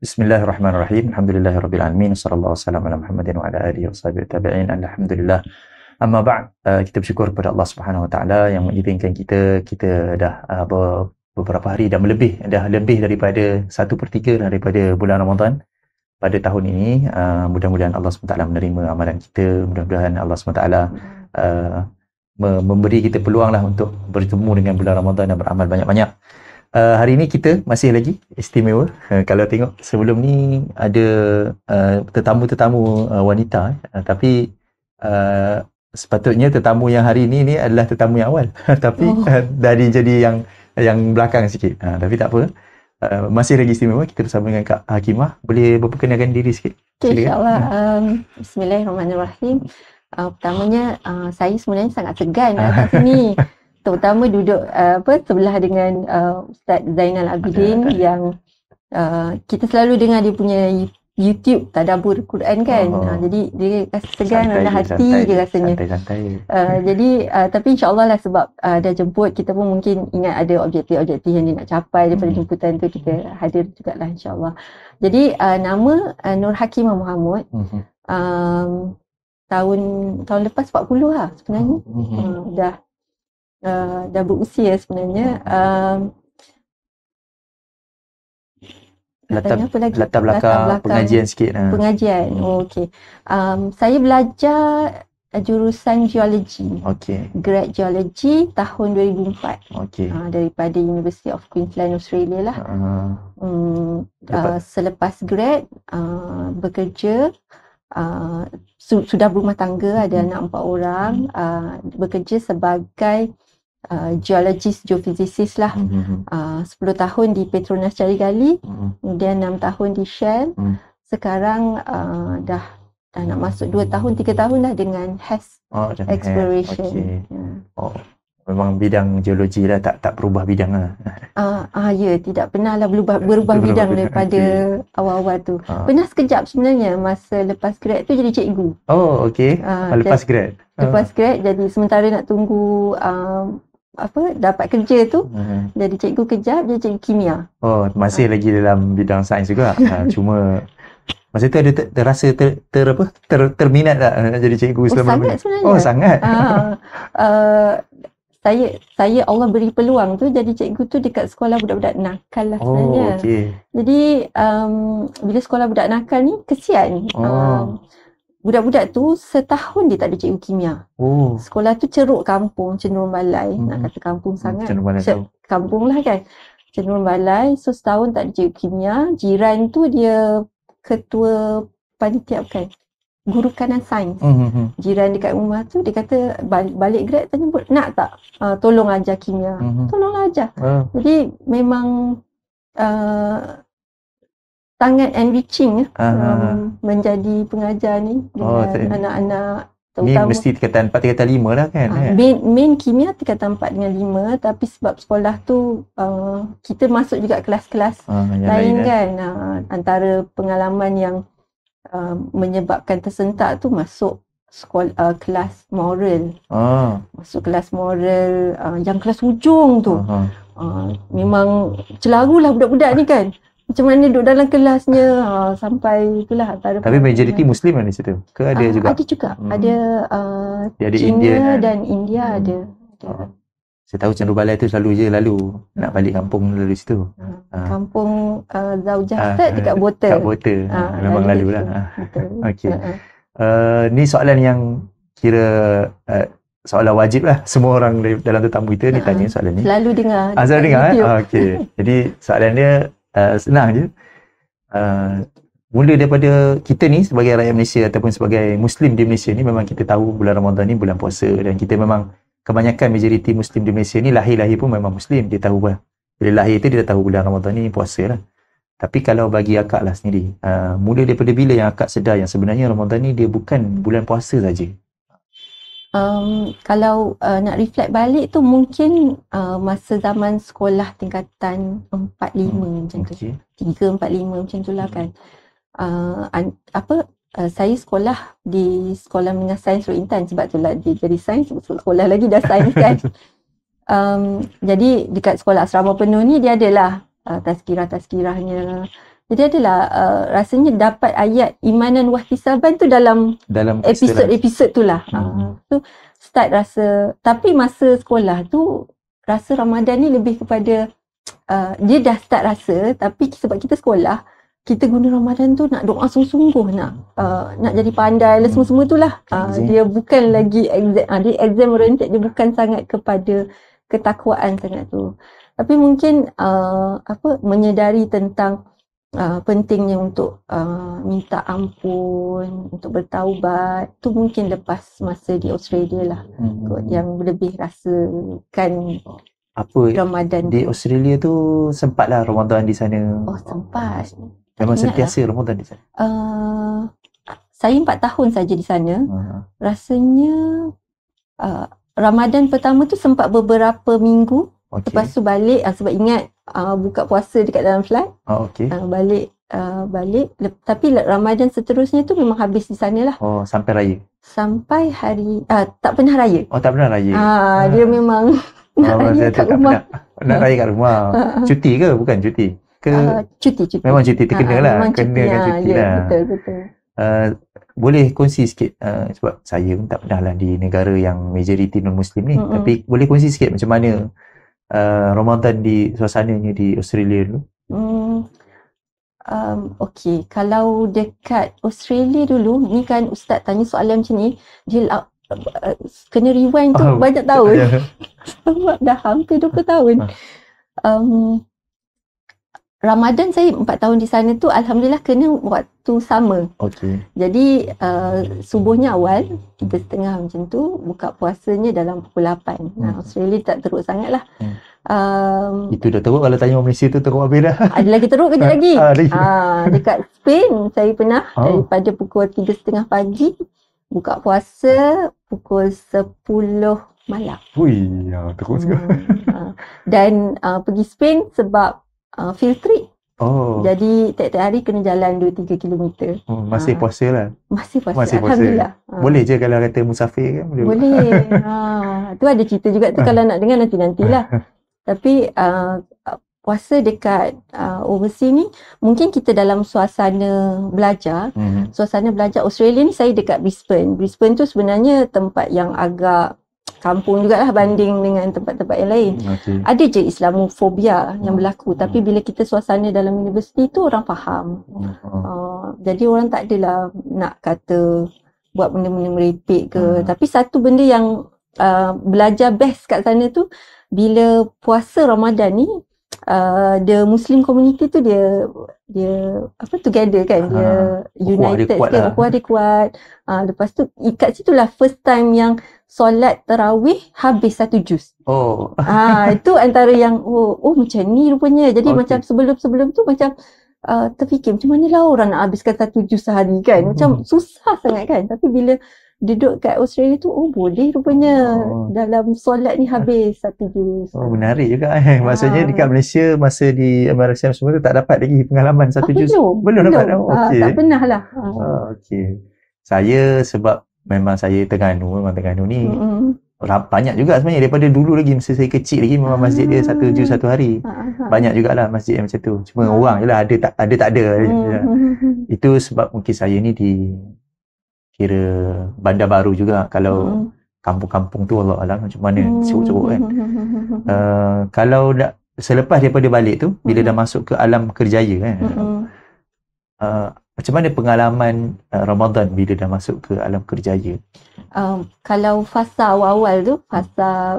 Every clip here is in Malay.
Bismillahirrahmanirrahim. Alhamdulillahirabbil alamin. Sallallahu wasallam ala Muhammadin wa ala alihi washabihi tabi'in. Alhamdulillah. Amma ba'd, kita bersyukur kepada Allah Subhanahu wa taala yang mengizinkan kita dah beberapa hari dah lebih daripada 1/3 daripada bulan Ramadan pada tahun ini. Mudah-mudahan Allah SWT menerima amalan kita. Mudah-mudahan Allah SWT memberi kita peluang lah untuk bertemu dengan bulan Ramadan dan beramal banyak-banyak. Hari ini kita masih lagi istimewa. Kalau tengok sebelum ni ada tetamu-tetamu wanita, tapi sepatutnya tetamu yang hari ini adalah tetamu yang awal. Tapi dari jadi yang belakang sikit. Tapi tak apa. Masih lagi istimewa. Kita bersama dengan Kak Hakimah. Boleh berperkenalkan diri sikit? Okay, InsyaAllah. Bismillahirrahmanirrahim. Pertamanya, saya sebenarnya sangat segan kat sini. Terutama duduk sebelah dengan Ustaz Zainal Abidin yang kita selalu dengar dia punya YouTube Tadabbur Quran kan. Jadi dia rasa segan dalam hati dia rasanya. Jadi tapi insyaAllah lah sebab dah jemput, kita pun mungkin ingat ada objektif-objektif yang dia nak capai daripada jemputan tu, kita hadir jugalah insyaAllah. Jadi nama Nur Hakimah Muhammad. Tahun lepas 40 lah sebenarnya. Dah berusia sebenarnya. Latar belakang pengajian sikit. Pengajian. Okey. Saya belajar jurusan geologi. Grad geologi tahun 2004. Daripada University of Queensland, Australia lah. Selepas grad bekerja, sudah berumah tangga, ada anak 4 orang, bekerja sebagai geologist lah. 10 tahun di Petronas Cari Gali, kemudian 6 tahun di Shell. Sekarang dah nak masuk 2 tahun 3 tahun lah dengan Hess Exploration. Memang bidang geologi lah, tak berubah bidang lah. Ya, tidak pernah lah berubah bidang daripada awal-awal tu. Pernah sekejap sebenarnya masa lepas grad tu jadi cikgu. Lepas grad? Lepas grad, jadi sementara nak tunggu dapat kerja tu, jadi cikgu kejap, jadi cikgu kimia. Masih lagi dalam bidang sains juga. Cuma masa tu ada terasa terminat tak nak jadi cikgu selama sangat sebenarnya. Sangat. Saya Allah beri peluang tu jadi cikgu tu dekat sekolah budak-budak nakal lah sebenarnya. Jadi bila sekolah budak nakal ni kesian. Budak-budak tu setahun dia tak ada cikgu kimia. Sekolah tu ceruk kampung, Cenderum Balai. Nak kata kampung sangat. Kampung lah kan. Cenderum Balai. So setahun tak ada cikgu kimia. Jiran tu dia ketua panitia kan, guru kanan sains. Jiran dekat rumah tu dia kata balik grad tanya nak tak tolong ajar kimia. Tolonglah ajar. Jadi memang sangat enriching menjadi pengajar ni dengan anak-anak. Ni mesti tingkatan 4, tingkatan 5 lah kan. Main kimia tingkatan 4 dengan 5, tapi sebab sekolah tu kita masuk juga kelas-kelas lain kan. Antara pengalaman yang menyebabkan tersentak tu masuk sekolah kelas moral. Masuk kelas moral yang kelas hujung tu. Memang celarulah budak-budak ni kan. Macam mana duduk dalam kelasnya sampai itulah antara. Tapi majoriti Muslim kan di situ? Ke ada juga? Ada juga. Ada Cina India, dan India ada. Saya tahu Cenderum Balai tu selalu nak balik kampung lalu situ. Kampung Zaujah Ustaz dekat Botol. Dekat Botol. Memang lalu lah. Okey. Ni soalan yang kira soalan wajib lah. Semua orang dalam tetamu kita ni tanya soalan ni. Selalu dengar. Selalu dengar. Okey. Jadi soalan dia senang je. Mula daripada kita ni sebagai rakyat Malaysia ataupun sebagai Muslim di Malaysia ni, memang kita tahu bulan Ramadan ni bulan puasa, dan kita memang kebanyakan majoriti Muslim di Malaysia ni lahir pun memang Muslim. Dia tahu lah. Bila lahir tu dia dah tahu bulan Ramadan ni puasa lah. Tapi kalau bagi akak lah sendiri, mula daripada bila yang akak sedar yang sebenarnya Ramadan ni dia bukan bulan puasa saja? Kalau nak reflect balik tu mungkin masa zaman sekolah tingkatan 4-5 macam tu. 3-4-5 macam tu lah kan. Saya sekolah di Sekolah Menengah Sains Rod Intan, sebab tu lah dia jadi sains, sekolah lagi dah sains kan. Jadi dekat sekolah asrama penuh ni dia adalah tazkirah-tazkirahnya. Jadi adalah rasanya dapat ayat imanan wahtisaban tu dalam episod-episod tu lah. Tu start rasa, tapi masa sekolah tu rasa Ramadan ni lebih kepada dia dah start rasa, tapi sebab kita sekolah, kita guna Ramadan tu nak doa sungguh-sungguh, nak jadi pandai lah, semua-semua tu lah. Dia bukan lagi exam, dia exam oriented, dia bukan sangat kepada ketakwaan sangat tu. Tapi mungkin menyedari tentang pentingnya untuk minta ampun, untuk bertaubat, tu mungkin lepas masa di Australia lah. Yang lebih rasakan Ramadan di Australia tu. Sempatlah Ramadan di sana? Oh, sempat. Memang sentiasa Ramadan di sana? Saya 4 tahun saja di sana. Rasanya Ramadan pertama tu sempat beberapa minggu. Lepas tu balik, sebab ingat buka puasa dekat dalam flight. Balik. Tapi Ramadan seterusnya tu memang habis di sana lah. Sampai raya? Sampai hari, tak pernah raya. Tak pernah raya? Dia memang nak raya kat rumah. Nak raya kat rumah. Cuti ke? Bukan cuti? Cuti. Memang cuti, terkena lah. Kenakan cuti lah. Betul. Boleh kongsi sikit, sebab saya pun tak pernah lah di negara yang majoriti non-Muslim ni. Tapi boleh kongsi sikit macam mana Ramadan di suasananya di Australia dulu? Okey, kalau dekat Australia dulu, ni kan Ustaz tanya soalan macam ni, dia kena rewind tu banyak tahun. Sebab dah hampir 20 tahun. Ramadan saya 4 tahun di sana tu alhamdulillah kena waktu sama. Jadi subuhnya awal 3.30 macam tu, buka puasanya dalam pukul 8. Australia tak teruk sangat lah. Itu dah teruk, kalau tanya orang Malaysia tu teruk habis dah. Ada lagi teruk kejap lagi. Dekat Spain saya pernah daripada pukul 3.30 pagi buka puasa pukul 10 malam. Teruk juga. Dan pergi Spain sebab field trip. Jadi tiap-tiap hari kena jalan 2-3 kilometer. Masih puasa lah? Masih puasa. Alhamdulillah. Boleh je kalau kata musafir kan? Boleh. Tu ada cerita juga tu, kalau nak dengar nanti-nantilah. Tapi puasa dekat overseas ni, mungkin kita dalam suasana belajar. Suasana belajar Australia ni, saya dekat Brisbane. Brisbane tu sebenarnya tempat yang agak kampung jugalah banding dengan tempat-tempat yang lain. Ada je Islamofobia yang berlaku, tapi bila kita suasana dalam universiti tu orang faham. Jadi orang tak adalah nak kata buat benda-benda merepek ke. Tapi satu benda yang belajar best kat sana tu, bila puasa Ramadan ni, the Muslim community tu dia together kan, dia united sikit, ukhuwah dia kuat. Lepas tu kat situlah first time yang solat tarawih habis 1 juz. Itu antara yang macam ni rupanya. Jadi macam sebelum tu macam terfikir macam mana lah orang nak habiskan 1 juz sehari kan, macam susah sangat kan. Tapi bila duduk kat Australia tu, boleh rupanya dalam solat ni habis 1 juz. Menarik juga maksudnya dekat Malaysia masa di MRSM semua tu tak dapat lagi pengalaman 1 juz. Belum dapat. Tak pernah lah. Saya sebab memang saya Terengganu ni banyak juga sebenarnya daripada dulu lagi, masa saya kecil lagi memang masjid dia 1 juz satu hari. Banyak jugalah masjid yang macam tu. Cuma orang je lah ada tak ada. Itu sebab mungkin saya ni di kira bandar baru juga. Kalau kampung-kampung tu Allah alam macam mana, ceruk-ceruk kan. Kalau selepas daripada balik tu, bila dah masuk ke alam kerjaya kan, macam mana pengalaman Ramadan bila dah masuk ke alam kerjaya? Kalau fasa awal-awal tu, fasa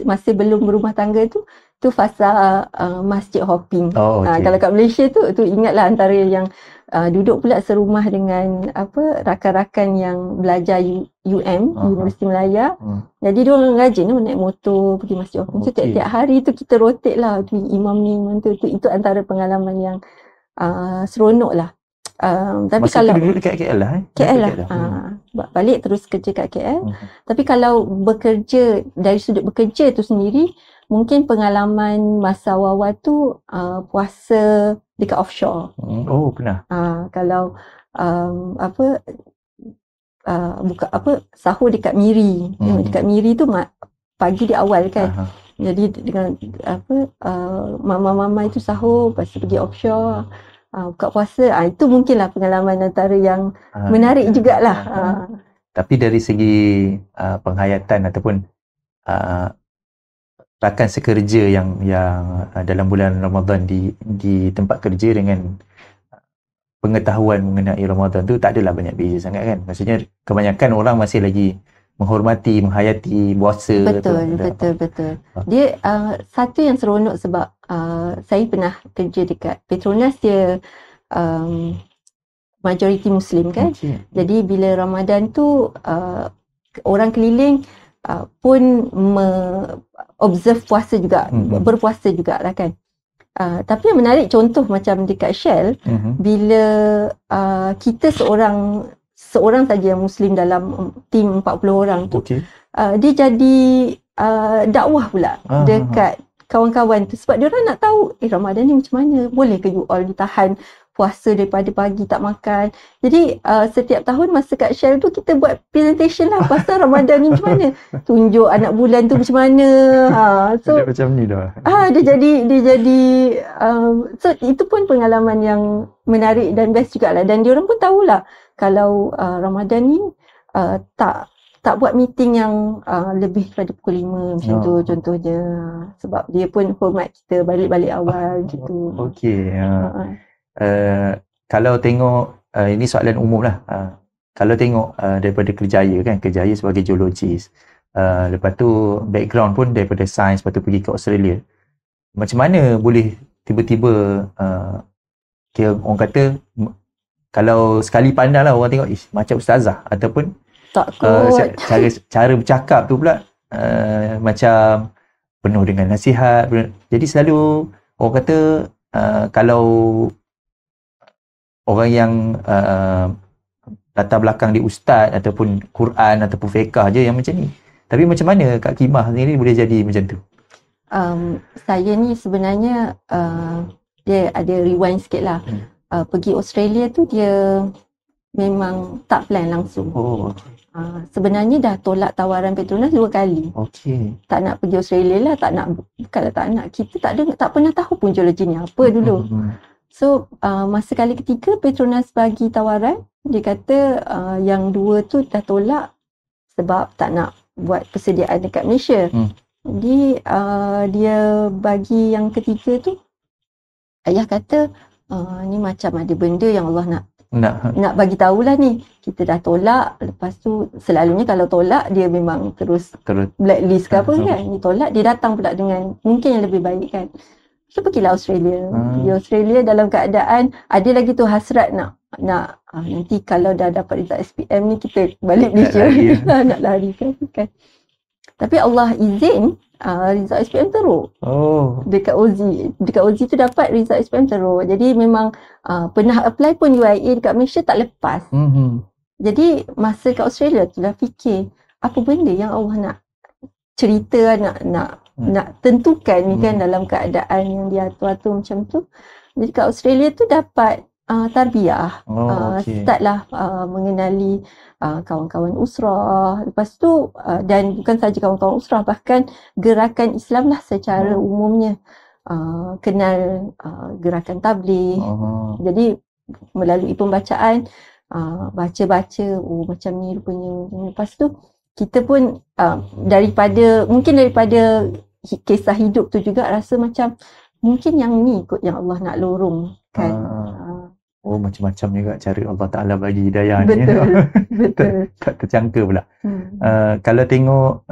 masih belum berumah tangga tu fasa masjid hopping. Kalau kat Malaysia tu ingatlah antara yang duduk pula serumah dengan rakan-rakan yang belajar Universiti Melaya. Jadi dia orang rajin naik motor pergi masjid hopping. So tiap-tiap hari tu kita rotate lah, tu imam ni, imam tu. Itu antara pengalaman yang seronok lah. Tapi masa kalau tu duduk dekat KL lah KL lah. Balik terus kerja kat KL. Tapi kalau bekerja, dari sudut bekerja tu sendiri, mungkin pengalaman masa awal tu puasa dekat offshore. Pernah. Kalau sahur dekat Miri. Dekat Miri tu pagi di awal kan. Jadi dengan mama-mama itu sahur, lepas tu pergi offshore. buka puasa, itu mungkinlah pengalaman antara yang menarik jugalah. Tapi dari segi penghayatan ataupun rakan sekerja yang dalam bulan Ramadan di tempat kerja dengan pengetahuan mengenai Ramadan tu tak adalah banyak beza sangat kan. Maksudnya kebanyakan orang masih lagi menghormati, menghayati puasa. Betul. Dia satu yang seronok sebab saya pernah kerja dekat Petronas, dia majoriti Muslim kan. Jadi bila Ramadan tu orang keliling pun observe puasa juga, berpuasa jugalah kan. Tapi yang menarik, contoh macam dekat Shell, bila kita seorang saja yang Muslim dalam tim 40 orang tu, dia jadi dakwah pula dekat kawan-kawan tu, sebab dia orang nak tahu Ramadan ni macam mana, boleh ke you all ditahan puasa daripada pagi tak makan. Jadi setiap tahun masa kat Shell tu kita buat presentation lah pasal Ramadan ni macam mana, tunjuk anak bulan tu macam mana. So dia macam ni dah. Dia jadi so itu pun pengalaman yang menarik dan best jugalah, dan diorang pun tahulah kalau Ramadan ni tak buat meeting yang lebih daripada pukul 5 macam tu contohnya, sebab dia pun hormat kita balik awal gitu. Okey. Kalau tengok ini soalan umum lah. Kalau tengok daripada Kerjaya kan, Kerjaya sebagai geologis, lepas tu background pun daripada sains, lepas tu pergi ke Australia. Macam mana boleh tiba-tiba kira orang kata kalau sekali pandang lah orang tengok macam ustazah, ataupun cara bercakap tu pula macam penuh dengan nasihat. Jadi selalu orang kata kalau orang yang latar belakang di ustaz ataupun Quran ataupun fiqah je yang macam ni. Tapi macam mana Kak Kimah sendiri boleh jadi macam tu? Saya ni sebenarnya dia ada rewind sikit lah. Pergi Australia tu dia memang tak plan langsung. Sebenarnya dah tolak tawaran Petronas 2 kali. Tak nak pergi Australia lah, bukanlah tak nak. Kita tak pernah tahu pun geologi ni apa dulu. So masa kali ketiga Petronas bagi tawaran, dia kata yang 2 tu dah tolak sebab tak nak buat persediaan dekat Malaysia. Jadi dia bagi yang ketiga tu, ayah kata ni macam ada benda yang Allah nak bagi tahulah ni. Kita dah tolak, lepas tu selalunya kalau tolak dia memang terus blacklist ke apa kan. Dia tolak, dia datang pula dengan mungkin yang lebih baik kan. So pergilah Australia. Pergi Australia dalam keadaan ada lagi tu hasrat nak nanti kalau dah dapat result SPM ni kita balik Malaysia nak lari kan. Tapi Allah izin result SPM teruk. Dekat OZ tu dapat result SPM teruk. Jadi memang pernah apply pun UIA dekat Malaysia tak lepas. Jadi masa kat Australia tu dah fikir apa benda yang Allah nak cerita, nak tentukan ni kan dalam keadaan yang diatur-atur macam tu. Jadi kat Australia tu dapat tarbiyah. Start lah mengenali kawan-kawan usrah. Lepas tu dan bukan saja kawan-kawan usrah, bahkan gerakan Islam lah secara umumnya. Kenal gerakan tabligh. Jadi melalui pembacaan, baca-baca, macam ni rupanya. Lepas tu kita pun daripada kisah hidup tu juga rasa macam mungkin yang ni kot yang Allah nak lorong kan. Macam-macam juga cara Allah Ta'ala bagi hidayah ni. Betul. Tak terjangka pula. Kalau tengok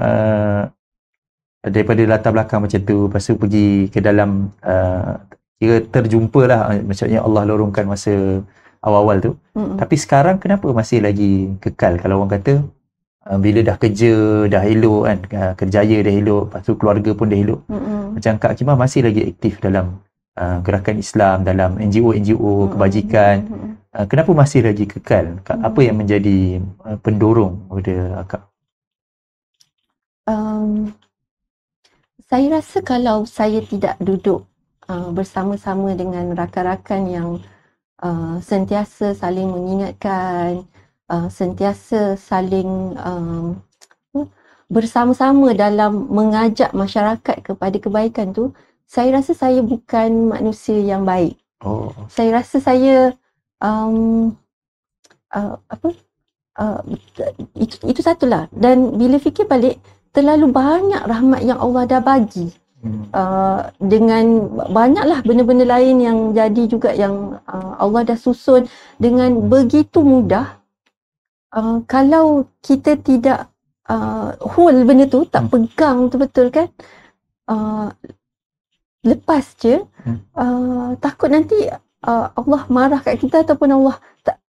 daripada latar belakang macam tu, lepas tu pergi ke dalam kira terjumpa lah, maksudnya Allah lorongkan masa awal-awal tu. Tapi sekarang kenapa masih lagi kekal? Kalau orang kata bila dah kerja dah elok kan, kerjaya dah elok, lepas tu keluarga pun dah elok, macam Kak Kimah masih lagi aktif dalam gerakan Islam, dalam NGO kebajikan. Kenapa masih lagi kekal? Apa yang menjadi pendorong pada Kak? Saya rasa kalau saya tidak duduk bersama-sama dengan rakan-rakan yang sentiasa saling mengingatkan, sentiasa saling bersama-sama dalam mengajak masyarakat kepada kebaikan tu, saya rasa saya bukan manusia yang baik. Saya rasa saya apa itu satulah. Dan bila fikir balik, terlalu banyak rahmat yang Allah dah bagi. Dengan banyaklah benda-benda lain yang jadi juga yang Allah dah susun dengan begitu mudah. Kalau kita tidak hold benda tu, tak pegang betul-betul kan, lepas je, takut nanti Allah marah kat kita ataupun Allah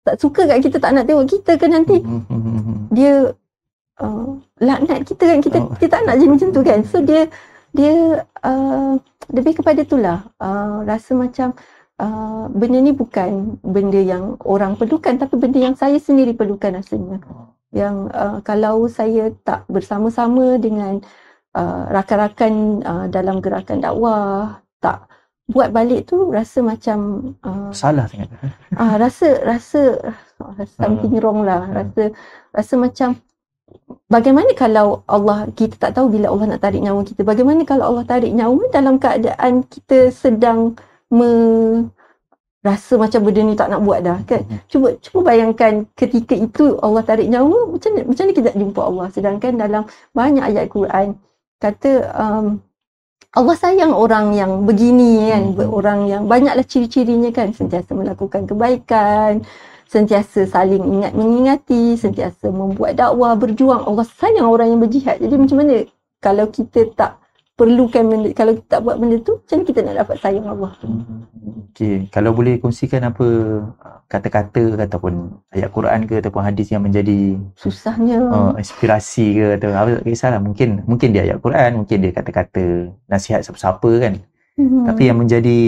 tak suka kat kita, tak nak tengok kita kan nanti. Dia laknat kita kan, kita tak nak je macam tu kan. So dia lebih kepada itulah, rasa macam benda ni bukan benda yang orang perlukan, tapi benda yang saya sendiri perlukan rasanya. Yang kalau saya tak bersama-sama dengan rakan-rakan dalam gerakan dakwah, tak buat balik tu, rasa macam salah sangat. Rasa something wrong lah. Rasa macam, bagaimana kalau Allah, kita tak tahu bila Allah nak tarik nyawa kita. Bagaimana kalau Allah tarik nyawa dalam keadaan kita sedang rasa macam benda ni tak nak buat dah kan. Cuba bayangkan ketika itu Allah tarik nyawa, macam mana kita nak jumpa Allah. Sedangkan dalam banyak ayat Quran kata Allah sayang orang yang begini kan, orang yang banyaklah ciri-cirinya kan, sentiasa melakukan kebaikan, sentiasa saling ingat mengingati, sentiasa membuat dakwah, berjuang. Allah sayang orang yang berjihad. Jadi macam mana kalau kita tak perlukan benda, kalau kita tak buat benda tu, macam mana kita nak dapat sayang Allah? Okey, kalau boleh kongsikan apa kata-kata ataupun ayat Quran ke ataupun hadis yang menjadi susahnya inspirasi ke atau apa, tak kisahlah, mungkin dia ayat Quran, mungkin dia kata-kata nasihat siapa-siapa kan. Tapi yang menjadi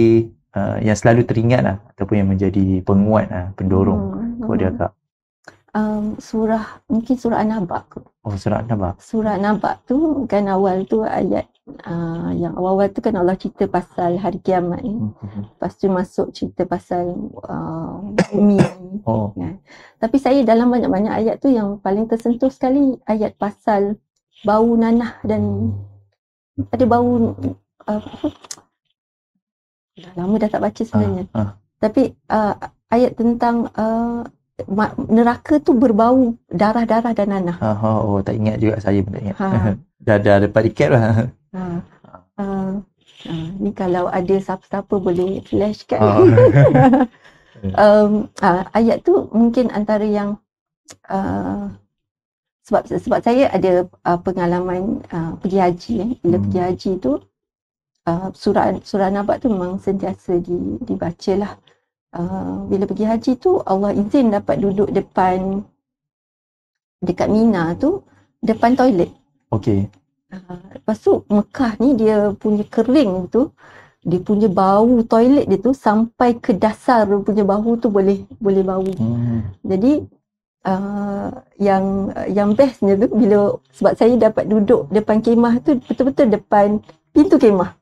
yang selalu teringat lah, ataupun yang menjadi penguat lah, pendorong buat dia Kak. Mungkin surah An-Naba. Surah An-Naba. Surah An-Naba tu kan awal tu ayat yang awal-awal tu kan Allah cerita pasal hari kiamat ni. Lepas tu masuk cerita pasal bumi. Kan? Tapi saya dalam banyak-banyak ayat tu yang paling tersentuh sekali ayat pasal bau nanah dan ada bau dah lama dah tak baca sebenarnya. Tapi ayat tentang neraka tu berbau darah-darah dan nanah. Tak ingat juga, saya pun tak ingat. Dah dapat recap lah. Ni kalau ada siapa-siapa boleh flash kan. Ayat tu mungkin antara yang sebab saya ada pengalaman pergi haji. Bila pergi haji tu surah Naba tu memang sentiasa dibaca lah. Bila pergi haji tu Allah izin dapat duduk dekat Mina tu, depan toilet. Okey. Lepas tu Mekah ni dia punya kering tu, dia punya bau toilet dia tu sampai ke dasar punya bahu tu boleh bau. Jadi yang bestnya tu bila, sebab saya dapat duduk depan kemah tu betul-betul depan pintu kemah.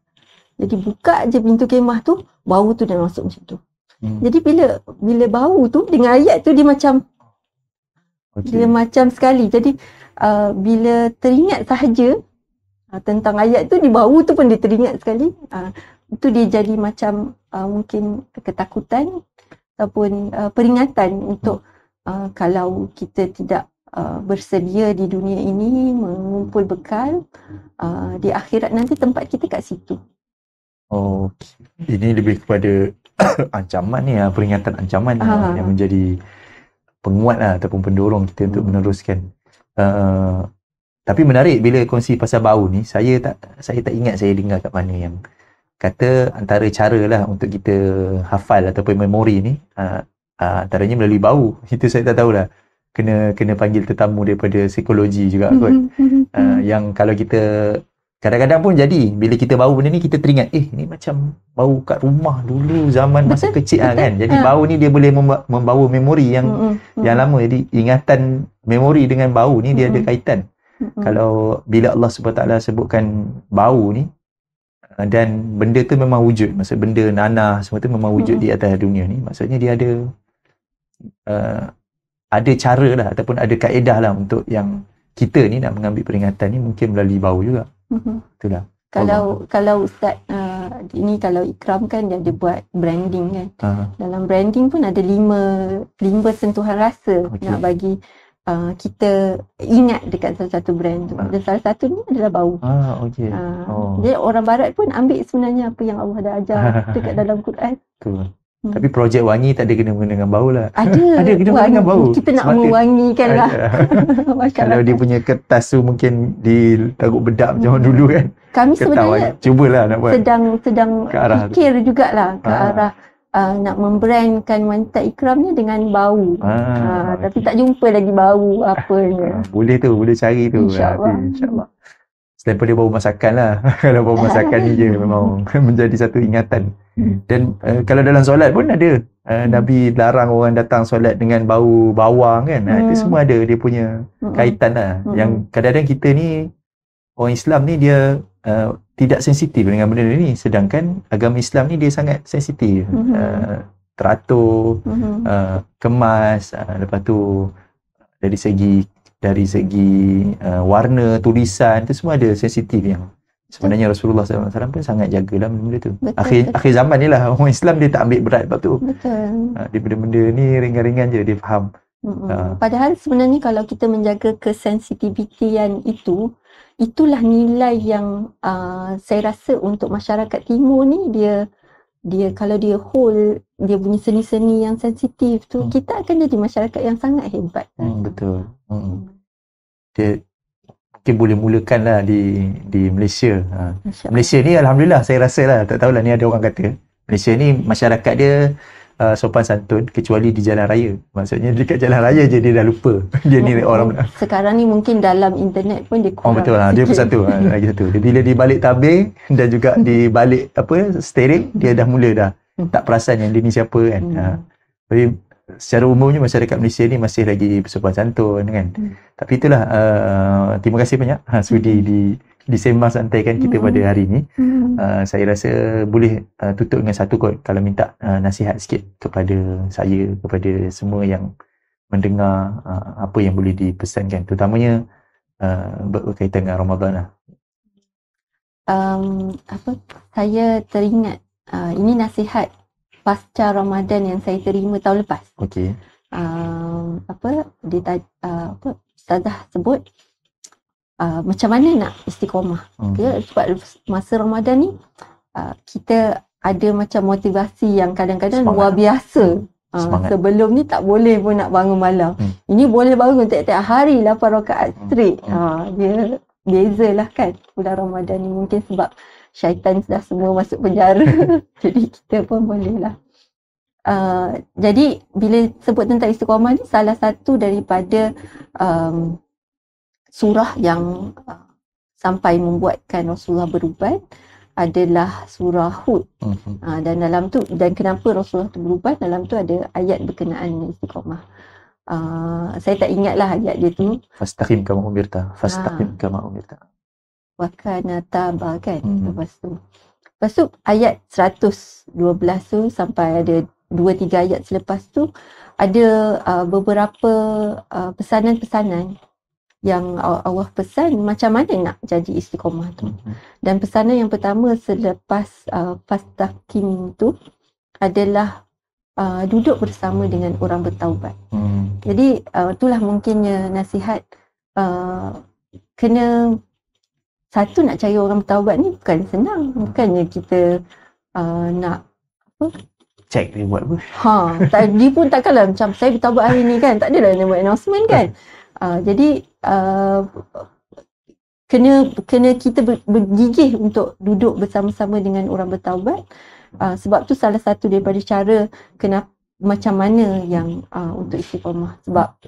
Jadi buka je pintu kemah tu, bau tu dah masuk macam tu. Jadi bila bau tu dengan ayat tu dia macam dia macam sekali. Jadi bila teringat sahaja tentang ayat tu, di bau tu pun dia teringat sekali. Itu dia jadi macam mungkin ketakutan ataupun peringatan untuk kalau kita tidak bersedia di dunia ini mengumpul bekal, di akhirat nanti tempat kita kat situ. Ini lebih kepada ancaman ni, peringatan ancaman yang menjadi penguat lah, ataupun pendorong kita untuk meneruskan. Tapi menarik bila kongsi pasal bau ni, saya tak ingat saya dengar kat mana yang kata antara cara lah untuk kita hafal ataupun memori ni, antaranya melalui bau. Itu saya tak tahulah. Kena panggil tetamu daripada psikologi juga kot. Yang kalau kita kadang-kadang pun jadi bila kita bau benda ni, kita teringat ni macam bau kat rumah dulu zaman masa kecil kan. Jadi bau ni dia boleh membawa memori yang lama. Jadi ingatan memori dengan bau ni dia ada kaitan. Kalau bila Allah SWT sebutkan bau ni dan benda tu memang wujud, maksud benda nanah semua tu memang wujud di atas dunia ni, maksudnya dia ada cara lah ataupun ada kaedah lah untuk yang kita ni nak mengambil peringatan ni, mungkin melalui bau juga. Itulah. Kalau Ustaz ini kalau Ikram kan dia ada buat branding kan. Dalam branding pun ada 5 sentuhan rasa nak bagi kita ingat dekat salah satu brand tu. Dan salah satu ni adalah bau. Jadi orang barat pun ambil sebenarnya apa yang Allah dah ajar dekat dalam Quran. Betul. Tapi projek wangi tak ada kena-mena dengan bau lah. Ada kena-mena dengan bau. Kita nak mewangikan lah. Kalau dia punya kertas tu mungkin ditaruh bedak macam dulu kan. Kami sebenarnya cubalah nak buat. Sedang fikir jugalah ke arah nak membrandkan wanita Ikram ni dengan bau. Tapi tak jumpa lagi bau apanya. Boleh cari tu. InsyaAllah. Selain pada bau masakan lah. Kalau bau masakan ni je memang menjadi satu ingatan. Dan kalau dalam solat pun ada. Nabi larang orang datang solat dengan bau bawang kan. Itu semua ada dia punya kaitan lah. Yang kadang-kadang kita ni, orang Islam ni dia tidak sensitif dengan benda ni. Sedangkan agama Islam ni dia sangat sensitif. Teratur, kemas, lepas tu dari segi warna, tulisan, tu semua ada sensitif yang sebenarnya Rasulullah SAW pun sangat jagalah benda tu. Akhir zaman ni lah orang Islam dia tak ambil berat sebab tu. Dia benda-benda ni ringan-ringan je dia faham. Padahal sebenarnya kalau kita menjaga kesensitivitian itulah nilai yang saya rasa untuk masyarakat timur ni dia kalau dia hold dia punya seni-seni yang sensitif tu, kita akan jadi masyarakat yang sangat hebat. Betul. Dia mungkin boleh mulakan lah di Malaysia. Malaysia ni alhamdulillah saya rasa lah, tak tahulah ni ada orang kata Malaysia ni masyarakat dia sopan santun kecuali di jalan raya. Maksudnya dekat jalan raya je dia dah lupa dia ni orang. Sekarang ni mungkin dalam internet pun dia kurang. Betul lah, dia pun satu lagi satu. Bila di balik tabir dan juga di balik steering, dia dah mula dah tak perasan yang dia ni siapa kan. Tapi secara umumnya masyarakat Malaysia ni masih lagi bersopan santun kan. Tapi itulah terima kasih banyak sudi disembang santaikan kita pada hari ini. Saya rasa boleh tutup dengan satu kot kalau minta nasihat sikit kepada saya, kepada semua yang mendengar apa yang boleh dipesankan, terutamanya berkaitan dengan Ramadan lah. Saya teringat ini nasihat pasca Ramadan yang saya terima tahun lepas. Okey. Ustazah sebut macam mana nak istiqamah. Sebab masa Ramadan ni kita ada macam motivasi yang kadang-kadang luar biasa. Sebelum ni tak boleh pun nak bangun malam. Ini boleh bangun tiap-tiap hari 8 rakaat straight. Dia bezalah kan bulan Ramadan ni, mungkin sebab syaitan dah semua masuk penjara. Jadi kita pun boleh lah. Jadi bila sebut tentang istiqamah ni, salah satu daripada surah yang sampai membuatkan Rasulullah berubat adalah surah Hud. Dan dalam tu, dan kenapa Rasulullah tu berubat, dalam tu ada ayat berkenaan dengan istiqamah. Saya tak ingatlah ayat dia tu. Fastaqim kama umirta. Wa kana taba kan. Lepas tu ayat 112 tu sampai ada 2-3 ayat selepas tu ada beberapa pesanan-pesanan yang Allah pesan macam mana nak jadi istiqamah tu. Dan pesanan yang pertama selepas fastaqim tu adalah duduk bersama dengan orang bertaubat. Jadi itulah mungkinnya nasihat, kena satu, nak cari orang bertaubat ni bukan senang. Bukannya kita nak cek dia buat apa. Dia pun takkanlah macam saya bertaubat hari ni kan, tak adalah nak buat announcement kan. Jadi kena kita bergigih untuk duduk bersama-sama dengan orang bertaubat. Sebab tu salah satu daripada cara macam mana yang untuk istiqamah. Sebab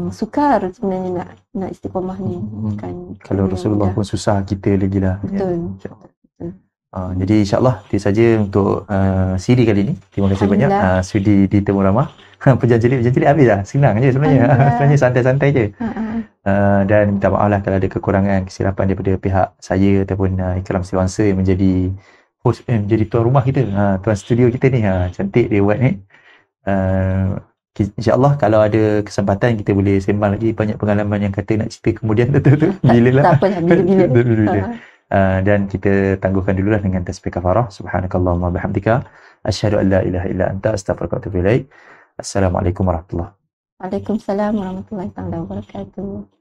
sukar sebenarnya nak istiqamah ni kan. Kalau Rasulullah pun susah, kita lagi lah. Betul. Jadi insyaAllah itu saja untuk siri kali ini. Terima kasih banyak sudi ditemu ramah. Perjanjian habis dah. Senang je sebenarnya. Sebenarnya santai-santai je. Dan minta maaf lah kalau ada kekurangan, kesilapan daripada pihak saya ataupun Ikram Setiawangsa yang menjadi host, menjadi tuan rumah kita, tuan studio kita ni. Cantik dia buat ni. InsyaAllah kalau ada kesempatan kita boleh sembang lagi banyak pengalaman yang kata nak cerita kemudian tu. Bila lah. Tak apalah, bila-bila. Dan kita tangguhkan dululah dengan tasbih kafarah. Subhanakallahumma bihamdika asyhadu an la ilaha illa anta astaghfiruka wa atubu ilaik. Assalamualaikum warahmatullahi wabarakatuh. Waalaikumsalam warahmatullahi wabarakatuh.